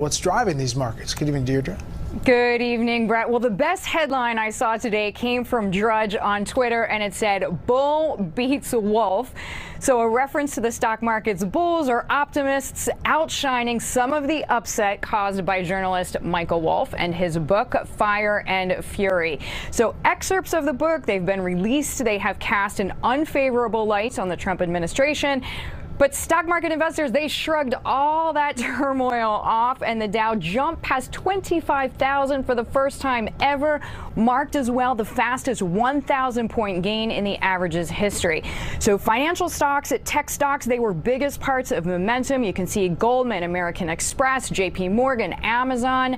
What's driving these markets? Good evening, Deirdre. Good evening, Bret. Well, the best headline I saw today came from Drudge on Twitter, and it said, "Bull beats wolf." So a reference to the stock market's bulls or optimists outshining some of the upset caused by journalist Michael Wolff and his book, Fire and Fury. So excerpts of the book, they've been released. They have cast an unfavorable light on the Trump administration. But stock market investors, they shrugged all that turmoil off, and the Dow jumped past 25,000 for the first time ever, marked as well the fastest 1,000-point gain in the average's history. So financial stocks, tech stocks, they were biggest parts of momentum. You can see Goldman, American Express, JP Morgan, Amazon,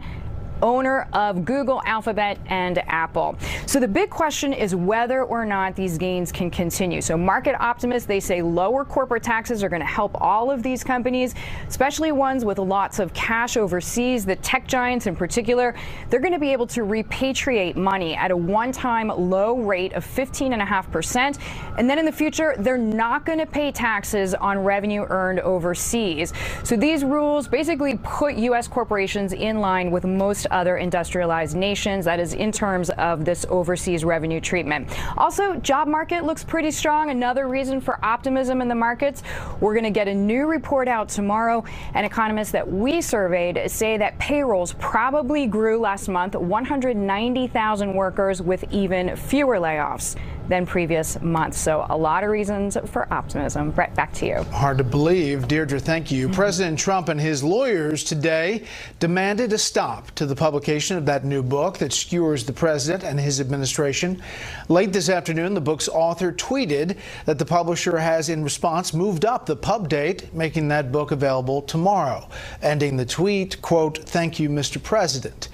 owner of Google, Alphabet, and Apple. So the big question is whether or not these gains can continue. So market optimists, they say lower corporate taxes are going to help all of these companies, especially ones with lots of cash overseas. The tech giants in particular, they're going to be able to repatriate money at a one-time low rate of 15.5%. And then in the future, they're not going to pay taxes on revenue earned overseas. So these rules basically put U.S. corporations in line with most other industrialized nations, that is in terms of this overseas revenue treatment. Also, job market looks pretty strong. Another reason for optimism in the markets. We're going to get a new report out tomorrow, and economists that we surveyed say that payrolls probably grew last month, 190,000 workers with even fewer layoffs than previous months. So a lot of reasons for optimism. Bret, back to you. Hard to believe. Deirdre, thank you. President Trump and his lawyers today demanded a stop to the publication of that new book that skewers the president and his administration. Late this afternoon, the book's author tweeted that the publisher has, in response, moved up the pub date, making that book available tomorrow. Ending the tweet, quote, "Thank you, Mr. President."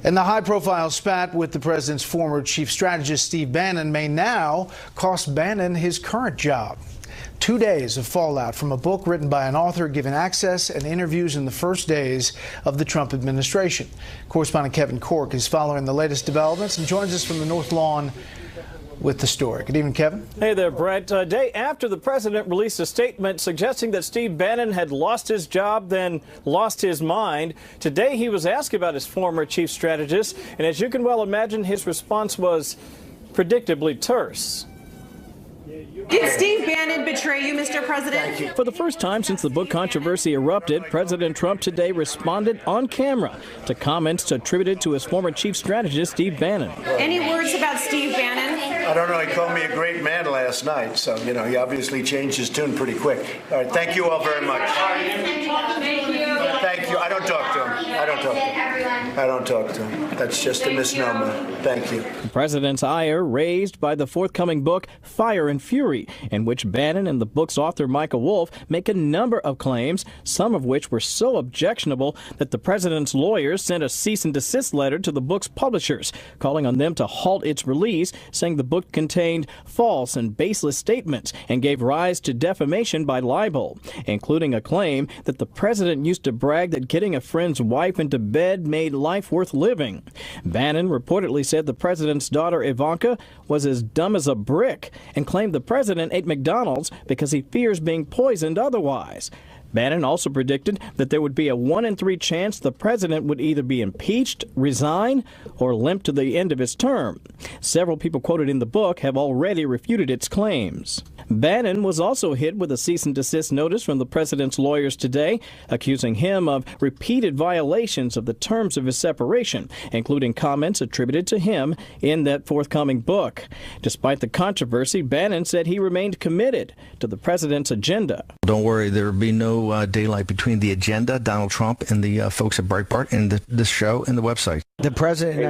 And the high-profile spat with the president's former chief strategist, Steve Bannon, may now cost Bannon his current job. 2 days of fallout from a book written by an author given access and interviews in the first days of the Trump administration. Correspondent Kevin Cork is following the latest developments and joins us from the North Lawn with the story. Good evening, Kevin. Hey there, Bret. A day after the president released a statement suggesting that Steve Bannon had lost his job, then lost his mind, today he was asked about his former chief strategist, and as you can well imagine, his response was predictably terse. Did Steve Bannon betray you, Mr. President? For the first time since the book controversy erupted, President Trump today responded on camera to comments attributed to his former chief strategist, Steve Bannon. Any words about Steve Bannon? I don't know. He called me a great man last night, so, you know, he obviously changed his tune pretty quick. All right, thank you all very much. Thank you. I don't talk to him. I don't talk to him. I don't talk to him. That's just a misnomer. Thank you. The president's ire raised by the forthcoming book, Fire and Fury, in which Bannon and the book's author Michael Wolff make a number of claims, some of which were so objectionable that the president's lawyers sent a cease and desist letter to the book's publishers, calling on them to halt its release, saying the book contained false and baseless statements and gave rise to defamation by libel, including a claim that the president used to brag that getting a friend's wife into bed made life worth living. Bannon reportedly said the president's daughter Ivanka was as dumb as a brick and claimed the president ate McDonald's because he fears being poisoned otherwise. Bannon also predicted that there would be a 1 in 3 chance the president would either be impeached, resign, or limp to the end of his term. Several people quoted in the book have already refuted its claims. Bannon was also hit with a cease and desist notice from the president's lawyers today, accusing him of repeated violations of the terms of his separation, including comments attributed to him in that forthcoming book. Despite the controversy, Bannon said he remained committed to the president's agenda. Don't worry, there will be no daylight between the agenda, Donald Trump, and the folks at Breitbart, and the show and the website. The president of the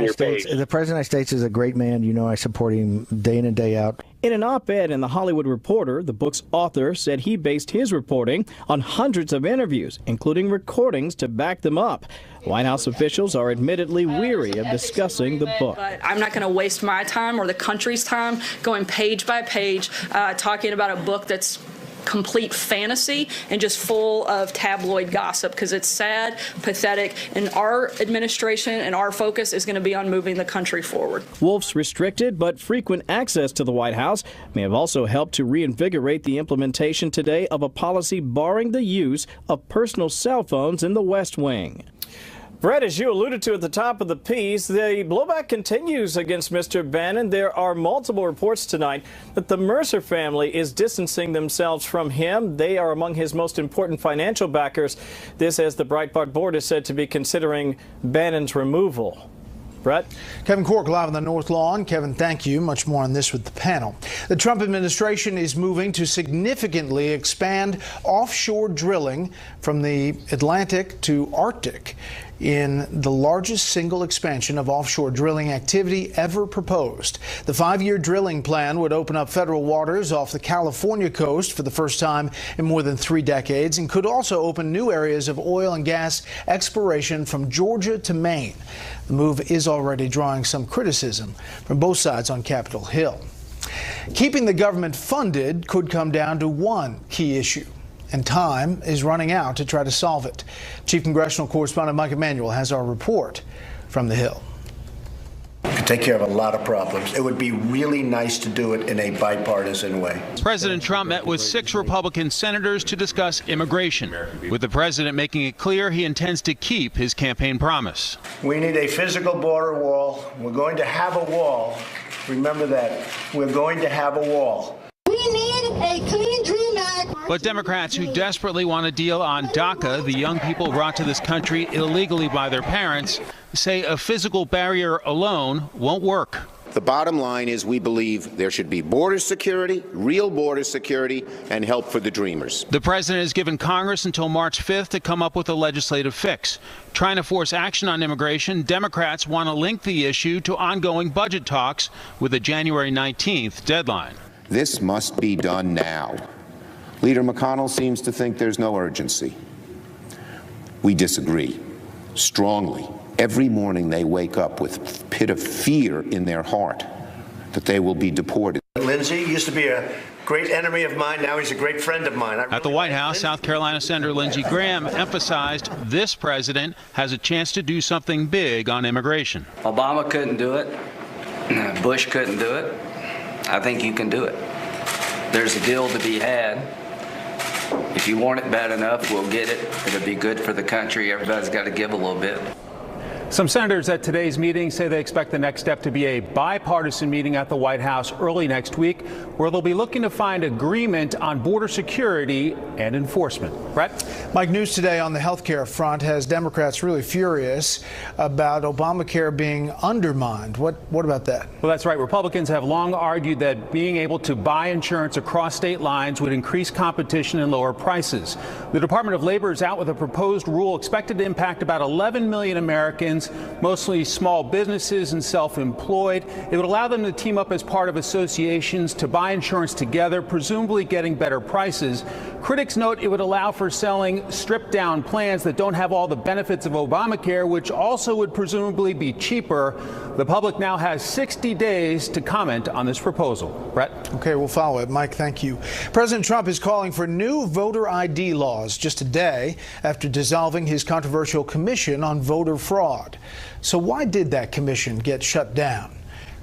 United States is a great man. You know, I support him day in and day out. In an op-ed in The Hollywood Reporter, the book's author said he based his reporting on hundreds of interviews, including recordings to back them up. White House officials are admittedly weary of discussing the book. But I'm not going to waste my time or the country's time going page by page talking about a book that's complete fantasy and just full of tabloid gossip, because it's sad, pathetic, and our administration and our focus is going to be on moving the country forward. Wolff's restricted but frequent access to the White House may have also helped to reinvigorate the implementation today of a policy barring the use of personal cell phones in the West Wing. Bret, as you alluded to at the top of the piece, the blowback continues against Mr. Bannon. There are multiple reports tonight that the Mercer family is distancing themselves from him. They are among his most important financial backers. This as the Breitbart board is said to be considering Bannon's removal. Bret? Kevin Cork live on the North Lawn. Kevin, thank you. Much more on this with the panel. The Trump administration is moving to significantly expand offshore drilling from the Atlantic to Arctic in the largest single expansion of offshore drilling activity ever proposed. The 5-year drilling plan would open up federal waters off the California coast for the first time in more than 3 decades and could also open new areas of oil and gas exploration from Georgia to Maine. The move is already drawing some criticism from both sides on Capitol Hill. Keeping the government funded could come down to one key issue, and time is running out to try to solve it. Chief Congressional Correspondent Mike Emanuel has our report from the Hill. Could take care of a lot of problems. It would be really nice to do it in a bipartisan way. President Trump met with 6 Republican senators to discuss immigration, with the president making it clear he intends to keep his campaign promise. We need a physical border wall. We're going to have a wall. Remember that. We're going to have a wall. We need a Clean Dream Act. But Democrats who desperately want a deal on DACA, the young people brought to this country illegally by their parents, say a physical barrier alone won't work. The bottom line is we believe there should be border security, real border security, and help for the dreamers. The president has given Congress until March 5th to come up with a legislative fix. Trying to force action on immigration, Democrats want to link the issue to ongoing budget talks with a January 19th deadline. This must be done now. Leader McConnell seems to think there's no urgency. We disagree strongly. Every morning they wake up with a pit of fear in their heart that they will be deported. Lindsey used to be a great enemy of mine. Now he's a great friend of mine. At the White House, South Carolina Senator Lindsey Graham emphasized this president has a chance to do something big on immigration. Obama couldn't do it. Bush couldn't do it. I think you can do it. There's a deal to be had. If you want it bad enough, we'll get it. It'll be good for the country. Everybody's got to give a little bit. Some senators at today's meeting say they expect the next step to be a bipartisan meeting at the White House early next week, where they'll be looking to find agreement on border security and enforcement. Bret? Mike, news today on the health care front has Democrats really furious about Obamacare being undermined. What about that? Well, that's right. Republicans have long argued that being able to buy insurance across state lines would increase competition and lower prices. The Department of Labor is out with a proposed rule expected to impact about 11 million Americans, mostly small businesses and self-employed. It would allow them to team up as part of associations to buy insurance together, presumably getting better prices. Critics note it would allow for selling stripped-down plans that don't have all the benefits of Obamacare, which also would presumably be cheaper. The public now has 60 days to comment on this proposal. Bret? Okay, we'll follow it. Mike, thank you. President Trump is calling for new voter ID laws just a day after dissolving his controversial commission on voter fraud. So why did that commission get shut down?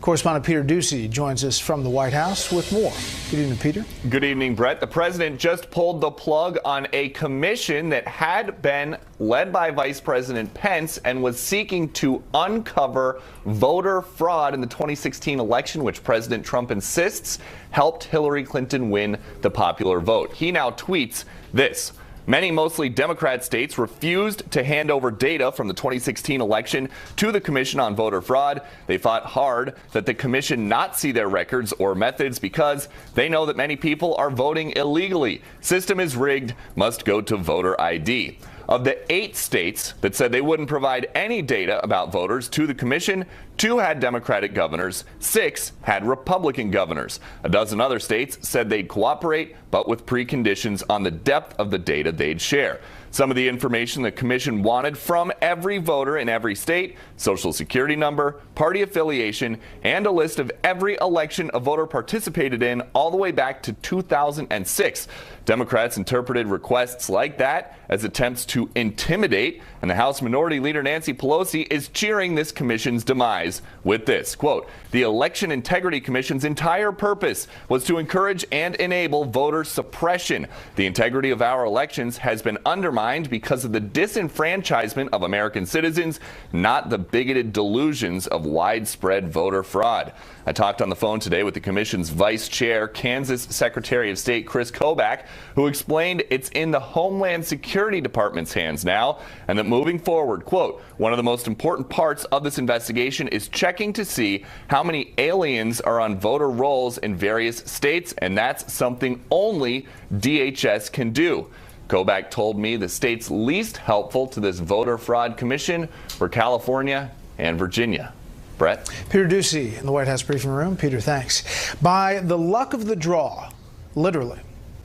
Correspondent Peter Ducey joins us from the White House with more. Good evening, Peter. Good evening, Bret. The president just pulled the plug on a commission that had been led by Vice President Pence and was seeking to uncover voter fraud in the 2016 election, which President Trump insists helped Hillary Clinton win the popular vote. He now tweets this: many mostly Democrat states refused to hand over data from the 2016 election to the Commission on Voter Fraud. They fought hard that the commission not see their records or methods because they know that many people are voting illegally. System is rigged, must go to voter ID. Of the 8 states that said they wouldn't provide any data about voters to the commission, 2 had Democratic governors, 6 had Republican governors. A dozen other states said they'd cooperate, but with preconditions on the depth of the data they'd share. Some of the information the commission wanted from every voter in every state: social security number, party affiliation, and a list of every election a voter participated in all the way back to 2006. Democrats interpreted requests like that as attempts to intimidate, and the House Minority Leader Nancy Pelosi is cheering this commission's demise. compromise with this, quote, "The Election Integrity Commission's entire purpose was to encourage and enable voter suppression. The integrity of our elections has been undermined because of the disenfranchisement of American citizens, not the bigoted delusions of widespread voter fraud." I talked on the phone today with the commission's vice chair, Kansas Secretary of State Chris Kobach, who explained it's in the Homeland Security Department's hands now, and that moving forward, quote, "One of the most important parts of this investigation is checking to see how many aliens are on voter rolls in various states, and that's something only DHS can do." Kobach told me the states least helpful to this voter fraud commission were California and Virginia. Bret? Peter Ducey in the White House briefing room. Peter, thanks. By the luck of the draw, literally,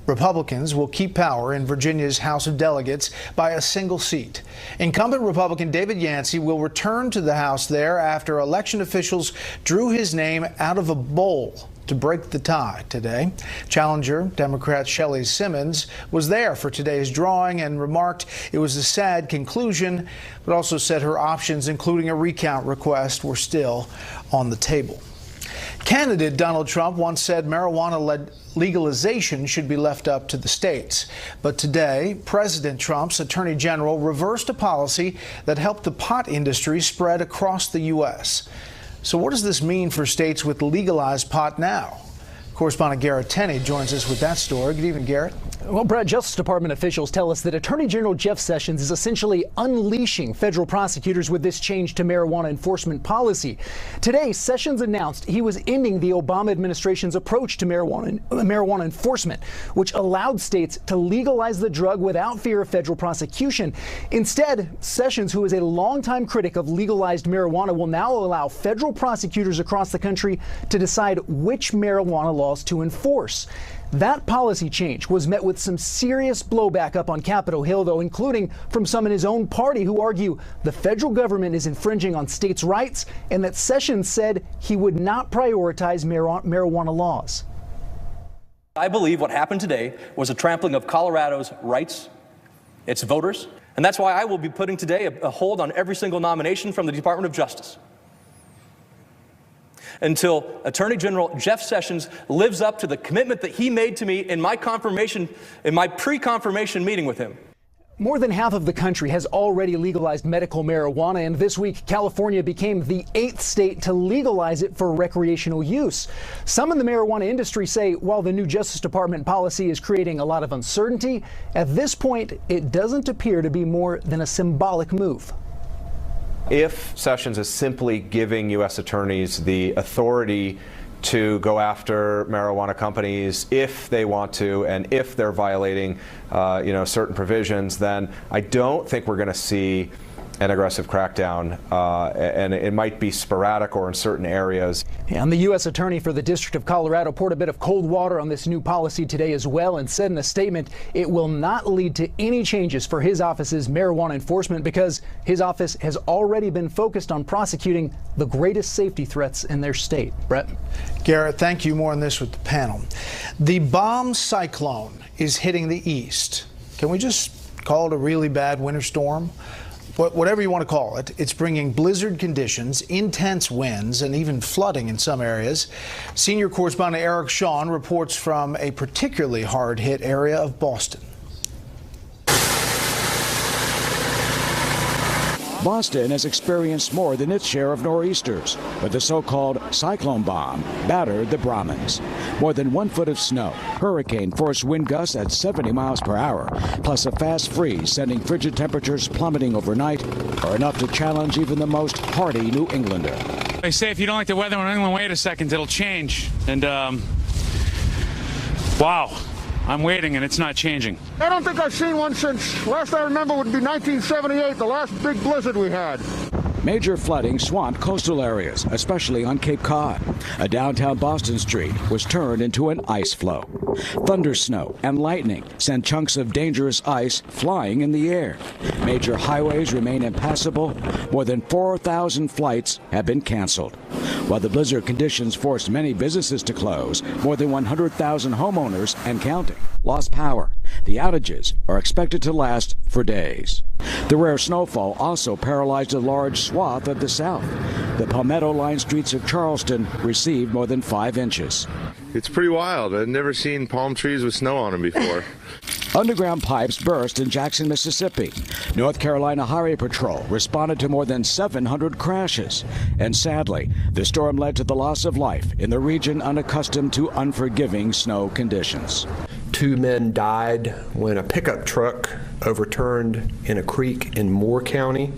Republicans will keep power in Virginia's House of Delegates by a single seat. Incumbent Republican David Yancey will return to the House there after election officials drew his name out of a bowl to break the tie today. Challenger Democrat Shelley Simmons was there for today's drawing and remarked it was a sad conclusion, but also said her options, including a recount request, were still on the table. Candidate Donald Trump once said marijuana legalization should be left up to the states. But today, President Trump's Attorney General reversed a policy that helped the pot industry spread across the U.S. So what does this mean for states with legalized pot now? Correspondent Garrett Tenney joins us with that story. Good evening, Garrett. Well, Brett, Justice Department officials tell us that Attorney General Jeff Sessions is essentially unleashing federal prosecutors with this change to marijuana enforcement policy. Today, Sessions announced he was ending the Obama administration's approach to marijuana enforcement, which allowed states to legalize the drug without fear of federal prosecution. Instead, Sessions, who is a longtime critic of legalized marijuana, will now allow federal prosecutors across the country to decide which marijuana laws to enforce. That policy change was met with some serious blowback up on Capitol Hill, though, including from some in his own party who argue the federal government is infringing on states' rights and that Sessions said he would not prioritize marijuana laws. I believe what happened today was a trampling of Colorado's rights, its voters, and that's why I will be putting today a hold on every single nomination from the Department of Justice until Attorney General Jeff Sessions lives up to the commitment that he made to me in my pre-confirmation meeting with him. More than half of the country has already legalized medical marijuana, and this week California became the 8th state to legalize it for recreational use. Some in the marijuana industry say while the new Justice Department policy is creating a lot of uncertainty, at this point it doesn't appear to be more than a symbolic move. If Sessions is simply giving U.S. attorneys the authority to go after marijuana companies if they want to and if they're violating certain provisions, then I don't think we're going to see an aggressive crackdown, and it might be sporadic or in certain areas. And the U.S. Attorney for the District of Colorado poured a bit of cold water on this new policy today as well and said in a statement it will not lead to any changes for his office's marijuana enforcement because his office has already been focused on prosecuting the greatest safety threats in their state. Brett? Garrett, thank you. More on this with the panel. The bomb cyclone is hitting the east. Can we just call it a really bad winter storm? Whatever you want to call it, it's bringing blizzard conditions, intense winds, and even flooding in some areas. Senior correspondent Eric Shawn reports from a particularly hard-hit area of Boston. Boston has experienced more than its share of nor'easters, but the so-called cyclone bomb battered the Brahmins. More than 1 foot of snow, hurricane-force wind gusts at 70 miles per hour, plus a fast freeze sending frigid temperatures plummeting overnight are enough to challenge even the most hardy New Englander. They say if you don't like the weather in England, wait a second, it'll change. And, wow. I'm waiting, and it's not changing. I don't think I've seen one since, last I remember would be 1978, the last big blizzard we had. Major flooding swamped coastal areas, especially on Cape Cod. A downtown Boston street was turned into an ice flow. Thunder snow and lightning send chunks of dangerous ice flying in the air. Major highways remain impassable. More than 4,000 flights have been canceled. While the blizzard conditions forced many businesses to close, more than 100,000 homeowners and counting lost power. The outages are expected to last for days. The rare snowfall also paralyzed a large swath of the south. The palmetto-lined streets of Charleston received more than 5 inches. It's pretty wild. I've never seen palm trees with snow on them before. Underground pipes burst in Jackson, Mississippi. North Carolina Highway Patrol responded to more than 700 crashes. And sadly, the storm led to the loss of life in the region unaccustomed to unforgiving snow conditions. 2 men died when a pickup truck overturned in a creek in Moore County.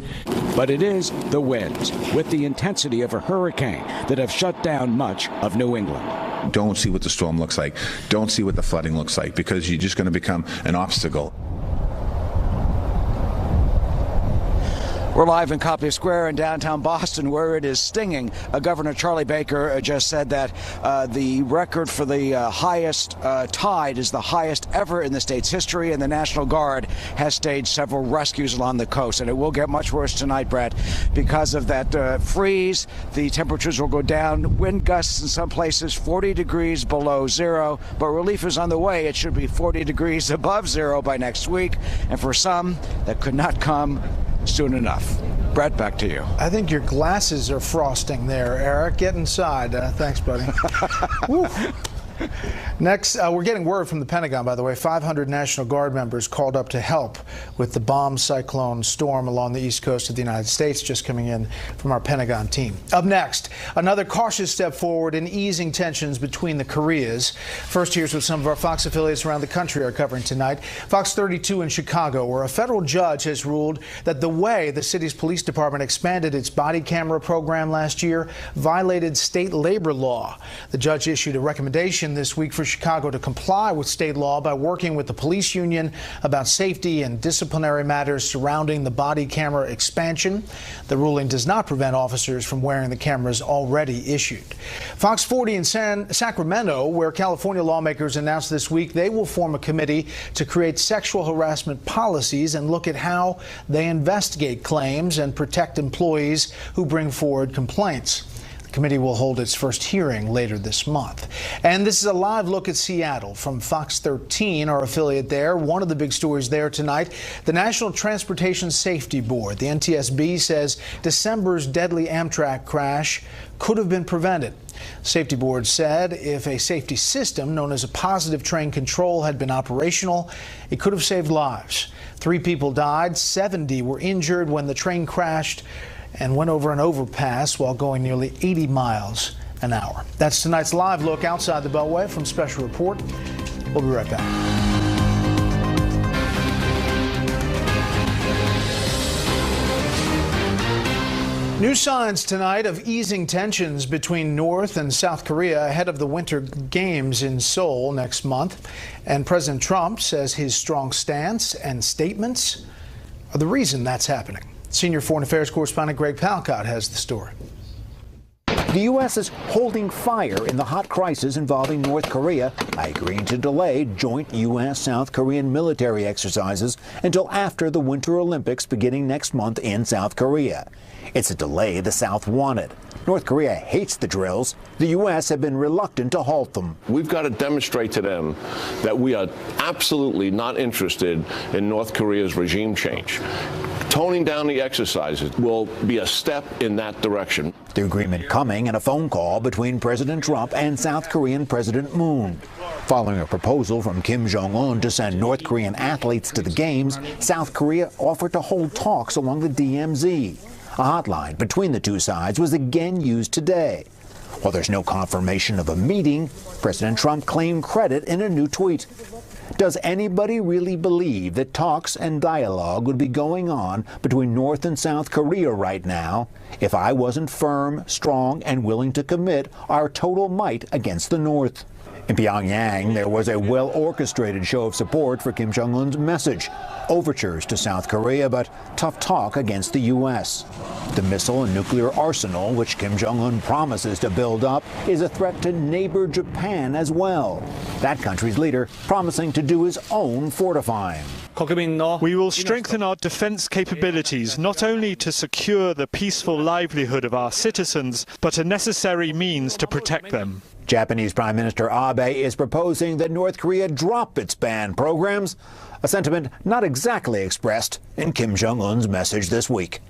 But it is the winds, with the intensity of a hurricane, that have shut down much of New England. Don't see what the storm looks like. Don't see what the flooding looks like, because you're just going to become an obstacle. We're live in Copley Square in downtown Boston, where it is stinging. Governor Charlie Baker just said that the record for the highest tide is the highest ever in the state's history, and the National Guard has staged several rescues along the coast. And it will get much worse tonight, Bret, because of that freeze. The temperatures will go down. Wind gusts in some places 40 degrees below zero, but relief is on the way. It should be 40 degrees above zero by next week, and for some, that could not come soon enough. Bret, back to you. I think your glasses are frosting there, Eric. Get inside. Thanks, buddy. Next, we're getting word from the Pentagon, by the way. 500 National Guard members called up to help with the bomb cyclone storm along the east coast of the United States, just coming in from our Pentagon team. Up next, another cautious step forward in easing tensions between the Koreas. First, here's what some of our Fox affiliates around the country are covering tonight. Fox 32 in Chicago, where a federal judge has ruled that the way the city's police department expanded its body camera program last year violated state labor law. The judge issued a recommendation this week for Chicago to comply with state law by working with the police union about safety and disciplinary matters surrounding the body camera expansion. The ruling does not prevent officers from wearing the cameras already issued. Fox 40 in Sacramento, where California lawmakers announced this week they will form a committee to create sexual harassment policies and look at how they investigate claims and protect employees who bring forward complaints. The committee will hold its first hearing later this month. And this is a live look at Seattle from Fox 13, our affiliate there. One of the big stories there tonight, the National Transportation Safety Board, the NTSB, says December's deadly Amtrak crash could have been prevented. Safety Board said if a safety system known as a positive train control had been operational, it could have saved lives. 3 people died, 70 were injured when the train crashed and went over an overpass while going nearly 80 miles an hour. That's tonight's live look outside the Beltway from Special Report. We'll be right back. New signs tonight of easing tensions between North and South Korea ahead of the Winter Games in Seoul next month. And President Trump says his strong stance and statements are the reason that's happening. Senior Foreign Affairs correspondent Greg Palcott has the story. The U.S. is holding fire in the hot crisis involving North Korea by agreeing to delay joint U.S.-South Korean military exercises until after the Winter Olympics beginning next month in South Korea. It's a delay the South wanted. North Korea hates the drills. The U.S. have been reluctant to halt them. We've got to demonstrate to them that we are absolutely not interested in North Korea's regime change. Toning down the exercises will be a step in that direction. The agreement coming in a phone call between President Trump and South Korean President Moon. Following a proposal from Kim Jong-un to send North Korean athletes to the Games, South Korea offered to hold talks along the DMZ. A hotline between the two sides was again used today. While there's no confirmation of a meeting, President Trump claimed credit in a new tweet. Does anybody really believe that talks and dialogue would be going on between North and South Korea right now if I wasn't firm, strong, and willing to commit our total might against the North? In Pyongyang, there was a well-orchestrated show of support for Kim Jong-un's message. Overtures to South Korea, but tough talk against the U.S. The missile and nuclear arsenal, which Kim Jong-un promises to build up, is a threat to neighbor Japan as well. That country's leader promising to do his own fortifying. We will strengthen our defense capabilities, not only to secure the peaceful livelihood of our citizens, but a necessary means to protect them. Japanese Prime Minister Abe is proposing that North Korea drop its banned programs, a sentiment not exactly expressed in Kim Jong-un's message this week.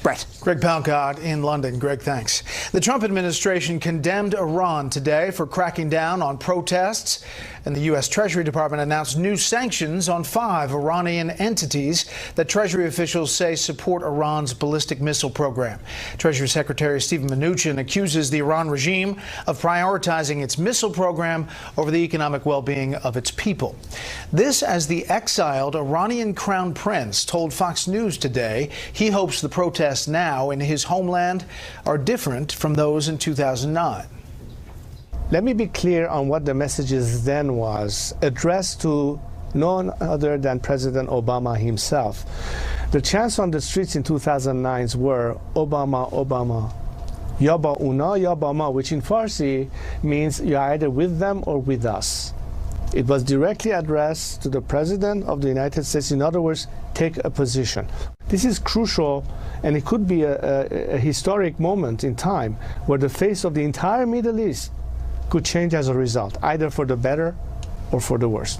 Bret. Greg Palcott in London. Greg, thanks. The Trump administration condemned Iran today for cracking down on protests, and the U.S. Treasury Department announced new sanctions on 5 Iranian entities that Treasury officials say support Iran's ballistic missile program. Treasury Secretary Steven Mnuchin accuses the Iran regime of prioritizing its missile program over the economic well-being of its people. This as the exiled Iranian crown prince told Fox News today he hopes the protests now in his homeland are different from those in 2009. Let me be clear on what the messages then was, addressed to none other than President Obama himself. The chants on the streets in 2009 were Obama, Obama, ya ba una, ya ba ma, which in Farsi means you're either with them or with us. It was directly addressed to the President of the United States. In other words, take a position. This is crucial, and it could be a historic moment in time where the face of the entire Middle East could change as a result, either for the better or for the worse.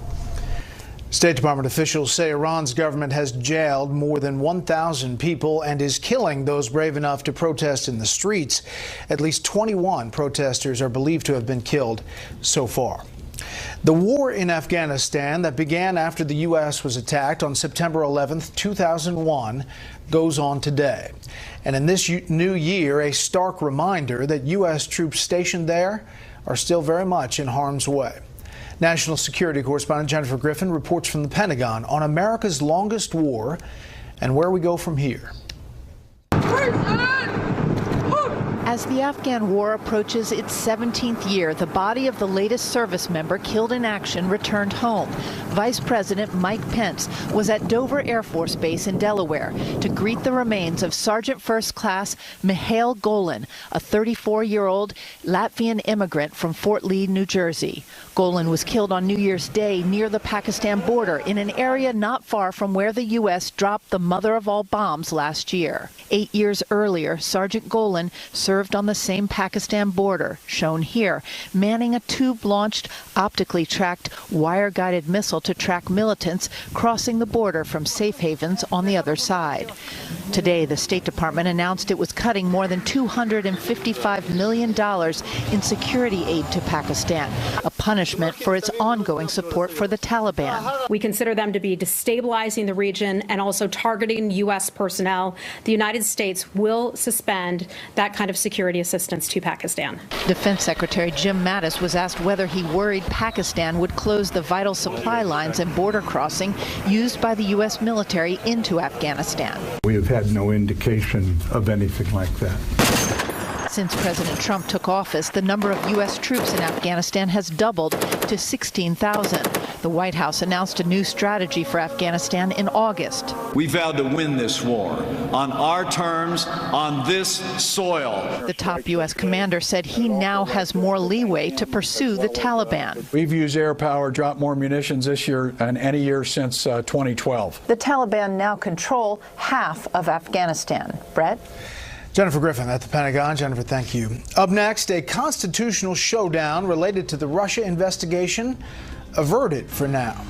State Department officials say Iran's government has jailed more than 1,000 people and is killing those brave enough to protest in the streets. At least 21 protesters are believed to have been killed so far. The war in Afghanistan that began after the U.S. was attacked on September 11, 2001, goes on today. And in this new year, a stark reminder that U.S. troops stationed there are still very much in harm's way. National security correspondent Jennifer Griffin reports from the Pentagon on America's longest war and where we go from here. As the Afghan war approaches its 17th year, the body of the latest service member killed in action returned home. Vice President Mike Pence was at Dover Air Force Base in Delaware to greet the remains of Sergeant First Class Mihail Golan, a 34-year-old Latvian immigrant from Fort Lee, New Jersey. Golan was killed on New Year's Day near the Pakistan border in an area not far from where the U.S. dropped the mother of all bombs last year. 8 years earlier, Sergeant Golan served on the same Pakistan border, shown here, manning a tube-launched, optically tracked, wire-guided missile to track militants crossing the border from safe havens on the other side. Today, the State Department announced it was cutting more than $255 million in security aid to Pakistan, a punishment for its ongoing support for the Taliban. We consider them to be destabilizing the region and also targeting U.S. personnel. The United States will suspend that kind of security assistance to Pakistan. Defense Secretary Jim Mattis was asked whether he worried Pakistan would close the vital supply lines and border crossing used by the U.S. military into Afghanistan. We have had no indication of anything like that. Since President Trump took office, the number of U.S. troops in Afghanistan has doubled to 16,000. The White House announced a new strategy for Afghanistan in August. We vowed to win this war on our terms, on this soil. The top U.S. commander said he now has more leeway to pursue the Taliban. We've used air power, dropped more munitions this year than any year since 2012. The Taliban now control half of Afghanistan. Bret? Jennifer Griffin at the Pentagon. Jennifer, thank you. Up next, a constitutional showdown related to the Russia investigation averted for now.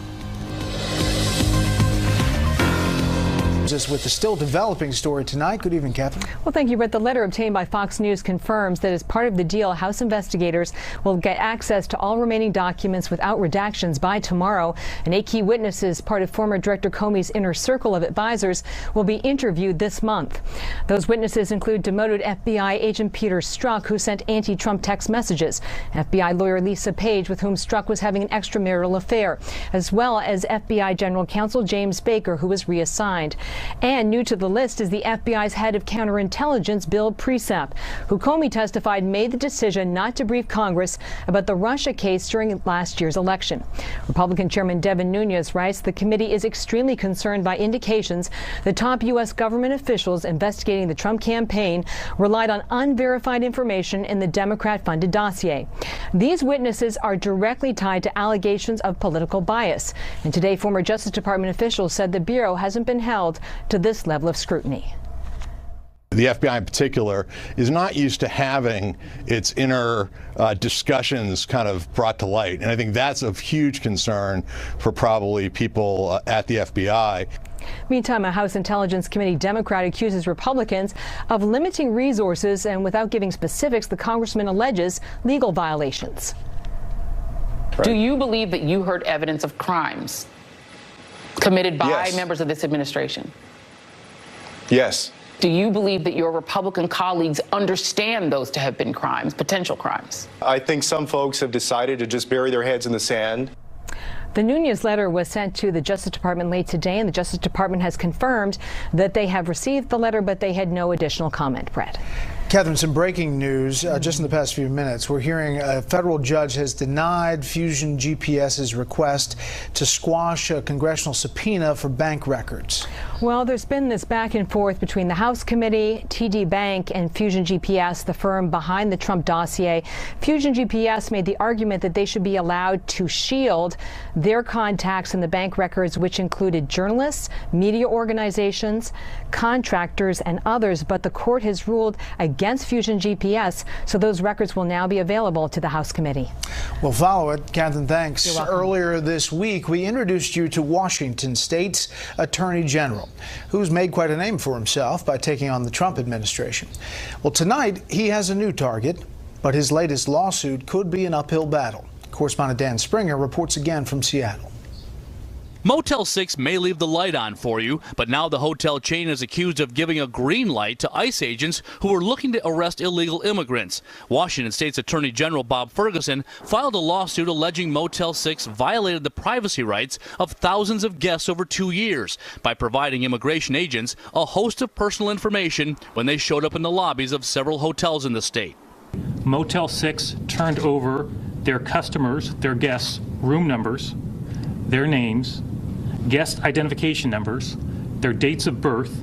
With the still developing story tonight. Good evening, Catherine. Well, thank you, Brett. The letter obtained by Fox News confirms that as part of the deal, House investigators will get access to all remaining documents without redactions by tomorrow. And 8 key witnesses, part of former Director Comey's inner circle of advisors, will be interviewed this month. Those witnesses include demoted FBI agent Peter Strzok, who sent anti-Trump text messages, FBI lawyer Lisa Page, with whom Strzok was having an extramarital affair, as well as FBI General Counsel James Baker, who was reassigned. And new to the list is the FBI's head of counterintelligence, Bill Priestap, who Comey testified made the decision not to brief Congress about the Russia case during last year's election. Republican Chairman Devin Nunes writes the committee is extremely concerned by indications that top U.S. government officials investigating the Trump campaign relied on unverified information in the Democrat-funded dossier. These witnesses are directly tied to allegations of political bias. And today, former Justice Department officials said the Bureau hasn't been held to this level of scrutiny. The FBI in particular is not used to having its inner discussions kind of brought to light. And I think that's of huge concern for probably people at the FBI. Meantime, a House Intelligence Committee Democrat accuses Republicans of limiting resources, and without giving specifics, the congressman alleges legal violations. Do you believe that you heard evidence of crimes committed by members of this administration? Yes. Do you believe that your Republican colleagues understand those to have been crimes, potential crimes? I think some folks have decided to just bury their heads in the sand. The Nunes letter was sent to the Justice Department late today, and the Justice Department has confirmed that they have received the letter, but they had no additional comment. Brett. Catherine, some breaking news just in the past few minutes. We're hearing a federal judge has denied Fusion GPS's request to squash a congressional subpoena for bank records. Well, there's been this back and forth between the House Committee, TD Bank, and Fusion GPS, the firm behind the Trump dossier. Fusion GPS made the argument that they should be allowed to shield their contacts in the bank records, which included journalists, media organizations, contractors, and others. But the court has ruled against Fusion GPS, so those records will now be available to the House Committee. We'll follow it. Catherine, thanks. You're welcome. Earlier this week, we introduced you to Washington State's Attorney General, who's made quite a name for himself by taking on the Trump administration. Well, tonight, he has a new target, but his latest lawsuit could be an uphill battle. Correspondent Dan Springer reports again from Seattle. Motel 6 may leave the light on for you, but now the hotel chain is accused of giving a green light to ICE agents who are looking to arrest illegal immigrants. Washington State's Attorney General Bob Ferguson filed a lawsuit alleging Motel 6 violated the privacy rights of thousands of guests over 2 years by providing immigration agents a host of personal information when they showed up in the lobbies of several hotels in the state. Motel 6 turned over their customers, their guests' room numbers, their names, guest identification numbers, their dates of birth,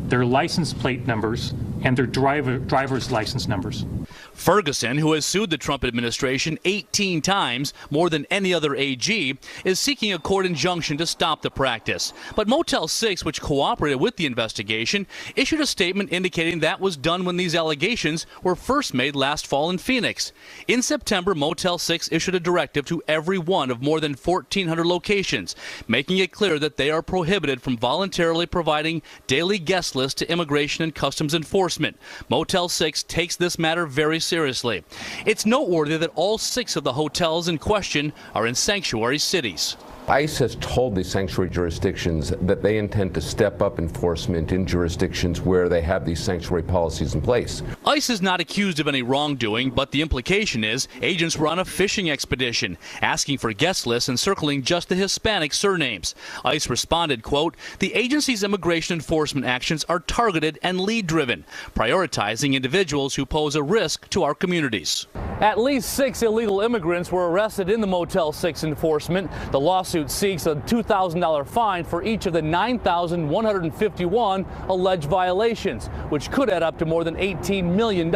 their license plate numbers, and their driver's license numbers. Ferguson, who has sued the Trump administration 18 times, more than any other AG, is seeking a court injunction to stop the practice. But Motel 6, which cooperated with the investigation, issued a statement indicating that was done when these allegations were first made last fall in Phoenix. In September, Motel 6 issued a directive to every one of more than 1,400 locations, making it clear that they are prohibited from voluntarily providing daily guest lists to Immigration and Customs Enforcement. Motel 6 takes this matter very seriously. It's noteworthy that all 6 of the hotels in question are in sanctuary cities. ICE has told the sanctuary jurisdictions that they intend to step up enforcement in jurisdictions where they have these sanctuary policies in place. ICE is not accused of any wrongdoing, but the implication is agents were on a fishing expedition, asking for guest lists and circling just the Hispanic surnames. ICE responded, quote, "The agency's immigration enforcement actions are targeted and lead-driven, prioritizing individuals who pose a risk to our communities." At least 6 illegal immigrants were arrested in the Motel 6 enforcement. The lawsuit seeks a $2,000 fine for each of the 9,151 alleged violations, which could add up to more than $18 million.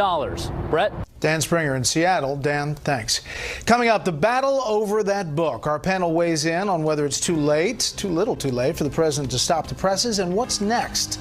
Brett? Dan Springer in Seattle. Dan, thanks. Coming up, the battle over that book. Our panel weighs in on whether it's too late, too little too late for the president to stop the presses, and what's next.